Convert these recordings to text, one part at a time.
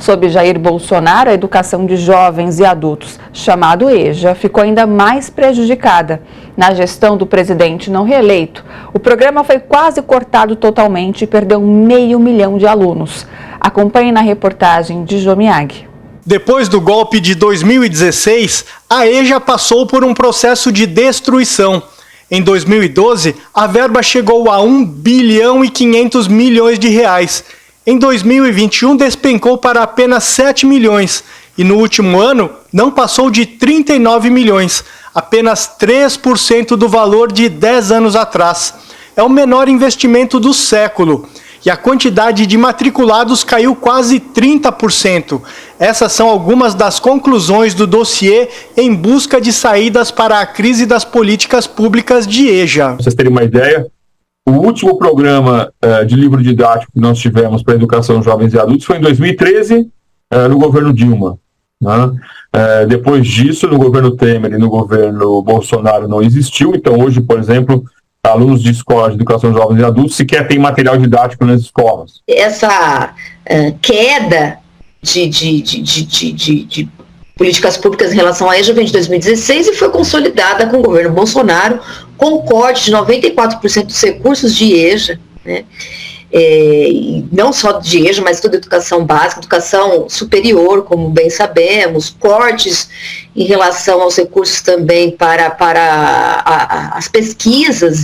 Sob Jair Bolsonaro, a educação de jovens e adultos, chamado EJA, ficou ainda mais prejudicada. Na gestão do presidente não reeleito, o programa foi quase cortado totalmente e perdeu 500 mil de alunos. Acompanhe na reportagem de Jomiag. Depois do golpe de 2016, a EJA passou por um processo de destruição. Em 2012, a verba chegou a 1 bilhão e 500 milhões de reais. Em 2021, despencou para apenas 7 milhões. E no último ano, não passou de 39 milhões, apenas 3% do valor de 10 anos atrás. É o menor investimento do século. E a quantidade de matriculados caiu quase 30%. Essas são algumas das conclusões do dossiê em busca de saídas para a crise das políticas públicas de EJA. Pra vocês terem uma ideia, o último programa de livro didático que nós tivemos para educação de jovens e adultos foi em 2013, no governo Dilma. Né? Depois disso, no governo Temer e no governo Bolsonaro não existiu. Então, hoje, por exemplo, alunos de escola de educação de jovens e adultos sequer tem material didático nas escolas. Essa queda de políticas públicas em relação à EJA vem de 2016 e foi consolidada com o governo Bolsonaro, com o corte de 94% dos recursos de EJA, né? Não só de EJA, mas toda a educação básica, educação superior, como bem sabemos, cortes em relação aos recursos também para as pesquisas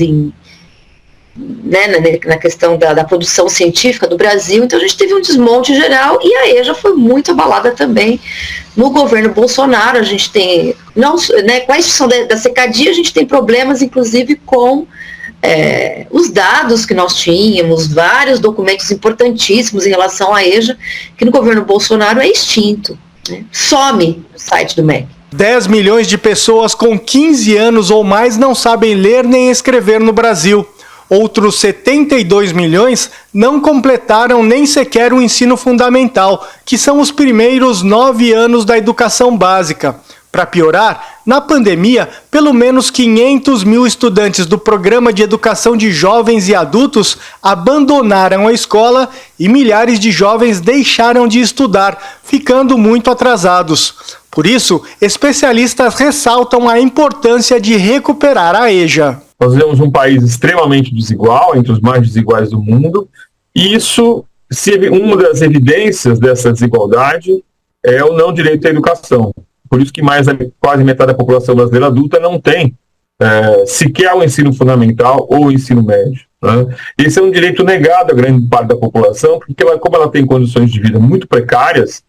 na questão da produção científica do Brasil. Então a gente teve um desmonte geral e a EJA foi muito abalada também no governo Bolsonaro. A gente tem, com a instituição da CECADI, a gente tem problemas inclusive com os dados que nós tínhamos, vários documentos importantíssimos em relação à EJA, que no governo Bolsonaro é extinto, né? Some o site do MEC. 10 milhões de pessoas com 15 anos ou mais não sabem ler nem escrever no Brasil. Outros 72 milhões não completaram nem sequer o ensino fundamental, que são os primeiros 9 anos da educação básica. Para piorar, na pandemia, pelo menos 500 mil estudantes do Programa de Educação de Jovens e Adultos abandonaram a escola e milhares de jovens deixaram de estudar, ficando muito atrasados. Por isso, especialistas ressaltam a importância de recuperar a EJA. Nós vivemos um país extremamente desigual, entre os mais desiguais do mundo, e isso, uma das evidências dessa desigualdade é o não direito à educação. Por isso que quase metade da população brasileira adulta não tem sequer o ensino fundamental ou o ensino médio. Né? Esse é um direito negado a grande parte da população, porque como ela tem condições de vida muito precárias,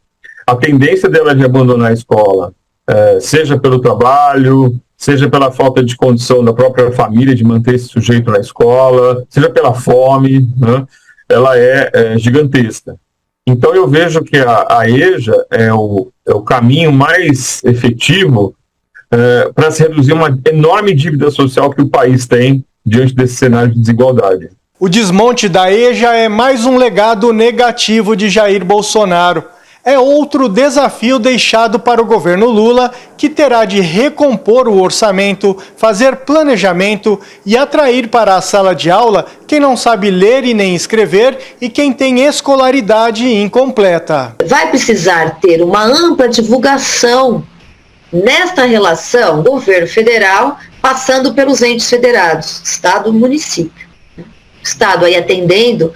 a tendência dela de abandonar a escola, seja pelo trabalho, seja pela falta de condição da própria família de manter esse sujeito na escola, seja pela fome, né? Ela é gigantesca. Então eu vejo que a EJA é o caminho mais efetivo para se reduzir uma enorme dívida social que o país tem diante desse cenário de desigualdade. O desmonte da EJA é mais um legado negativo de Jair Bolsonaro. É outro desafio deixado para o governo Lula, que terá de recompor o orçamento, fazer planejamento e atrair para a sala de aula quem não sabe ler e nem escrever e quem tem escolaridade incompleta. Vai precisar ter uma ampla divulgação nesta relação governo federal passando pelos entes federados, Estado e município. Estado aí atendendo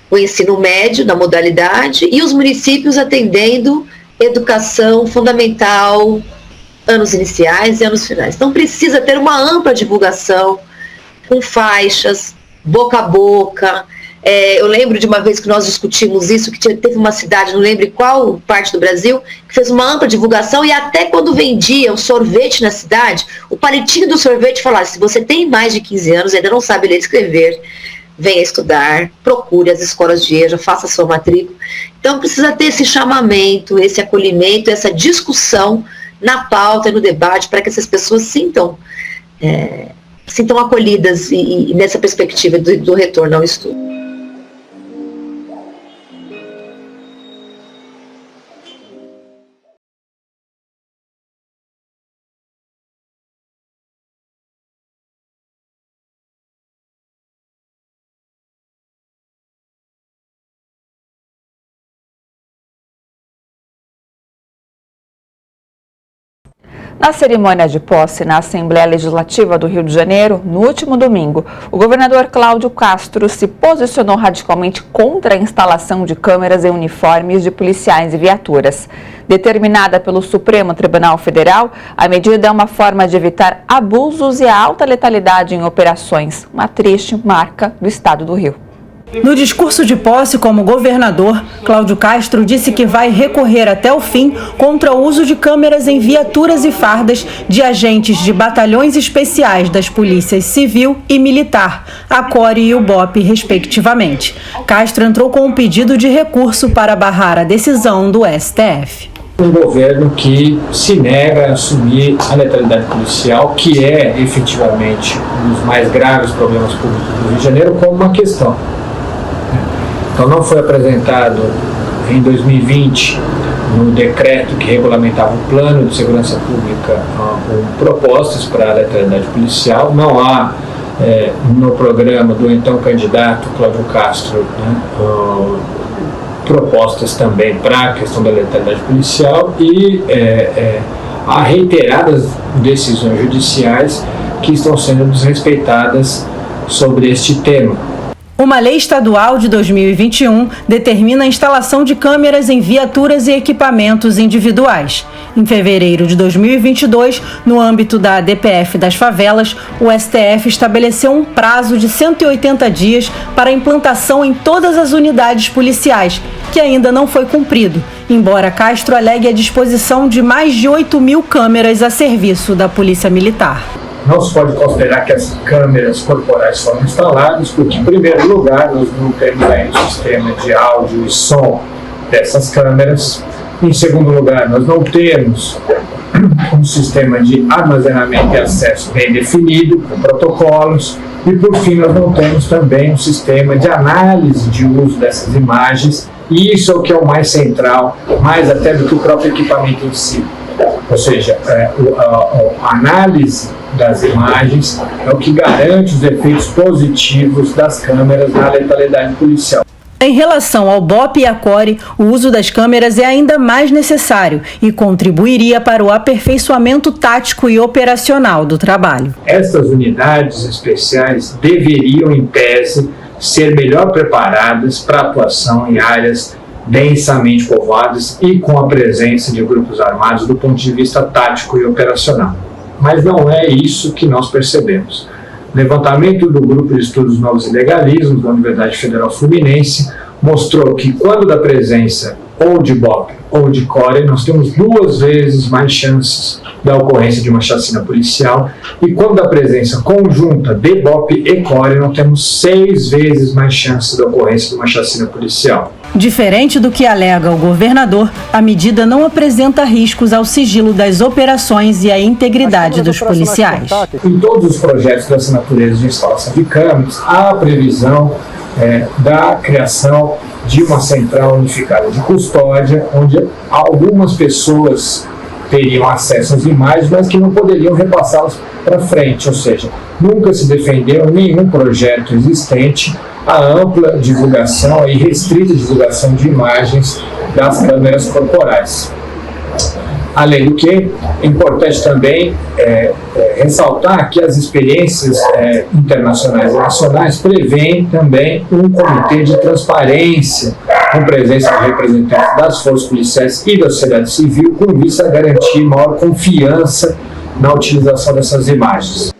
o ensino médio na modalidade e os municípios atendendo educação fundamental, anos iniciais e anos finais. Então precisa ter uma ampla divulgação com faixas, boca a boca. Eu lembro de uma vez que nós discutimos isso, que teve uma cidade, não lembro qual parte do Brasil, que fez uma ampla divulgação e até quando vendia o sorvete na cidade, o palitinho do sorvete falava, se você tem mais de 15 anos e ainda não sabe ler e escrever, venha estudar, procure as escolas de EJA, faça a sua matrícula. Então precisa ter esse chamamento, esse acolhimento, essa discussão na pauta e no debate para que essas pessoas sintam acolhidas e nessa perspectiva do retorno ao estudo. Na cerimônia de posse na Assembleia Legislativa do Rio de Janeiro, no último domingo, o governador Cláudio Castro se posicionou radicalmente contra a instalação de câmeras em uniformes de policiais e viaturas. Determinada pelo Supremo Tribunal Federal, a medida é uma forma de evitar abusos e a alta letalidade em operações, uma triste marca do estado do Rio. No discurso de posse como governador, Cláudio Castro disse que vai recorrer até o fim contra o uso de câmeras em viaturas e fardas de agentes de batalhões especiais das polícias civil e militar, a CORE e o BOP, respectivamente. Castro entrou com um pedido de recurso para barrar a decisão do STF. Um governo que se nega a assumir a letalidade policial, que é efetivamente um dos mais graves problemas públicos do Rio de Janeiro, como uma questão. Então não foi apresentado em 2020, no decreto que regulamentava o plano de segurança pública, com propostas para a letalidade policial. Não há no programa do então candidato Cláudio Castro, propostas também para a questão da letalidade policial, e há reiteradas decisões judiciais que estão sendo desrespeitadas sobre este tema. Uma lei estadual de 2021 determina a instalação de câmeras em viaturas e equipamentos individuais. Em fevereiro de 2022, no âmbito da DPF das favelas, o STF estabeleceu um prazo de 180 dias para a implantação em todas as unidades policiais, que ainda não foi cumprido, embora Castro alegue a disposição de mais de 8.000 câmeras a serviço da Polícia Militar. Não se pode considerar que as câmeras corporais foram instaladas, porque, em primeiro lugar, nós não temos aí um sistema de áudio e som dessas câmeras. Em segundo lugar, nós não temos um sistema de armazenamento e acesso bem definido, com protocolos. E, por fim, nós não temos também um sistema de análise de uso dessas imagens. E isso é o que é o mais central, mais até do que o próprio equipamento em si. Ou seja, a análise das imagens é o que garante os efeitos positivos das câmeras na letalidade policial. Em relação ao BOP e à CORE, o uso das câmeras é ainda mais necessário e contribuiria para o aperfeiçoamento tático e operacional do trabalho. Estas unidades especiais deveriam, em tese, ser melhor preparadas para atuação em áreas densamente povoadas e com a presença de grupos armados do ponto de vista tático e operacional. Mas não é isso que nós percebemos. O levantamento do Grupo de Estudos Novos Ilegalismos da Universidade Federal Fluminense mostrou que, quando da presença ou de BOP ou de CORE, nós temos 2 vezes mais chances da ocorrência de uma chacina policial, e quando da presença conjunta de BOP e CORE, nós temos 6 vezes mais chances da ocorrência de uma chacina policial. Diferente do que alega o governador, a medida não apresenta riscos ao sigilo das operações e à integridade dos policiais. Em todos os projetos dessa natureza de instalação de câmeras, há a previsão da criação de uma central unificada de custódia, onde algumas pessoas teriam acesso às imagens, mas que não poderiam repassá-las para frente, ou seja, nunca se defendeu nenhum projeto existente a ampla divulgação e restrita divulgação de imagens das câmeras corporais. Além do que, é importante também ressaltar que as experiências internacionais e nacionais prevêem também um comitê de transparência com presença de representantes das forças policiais e da sociedade civil, com vista a garantir maior confiança na utilização dessas imagens.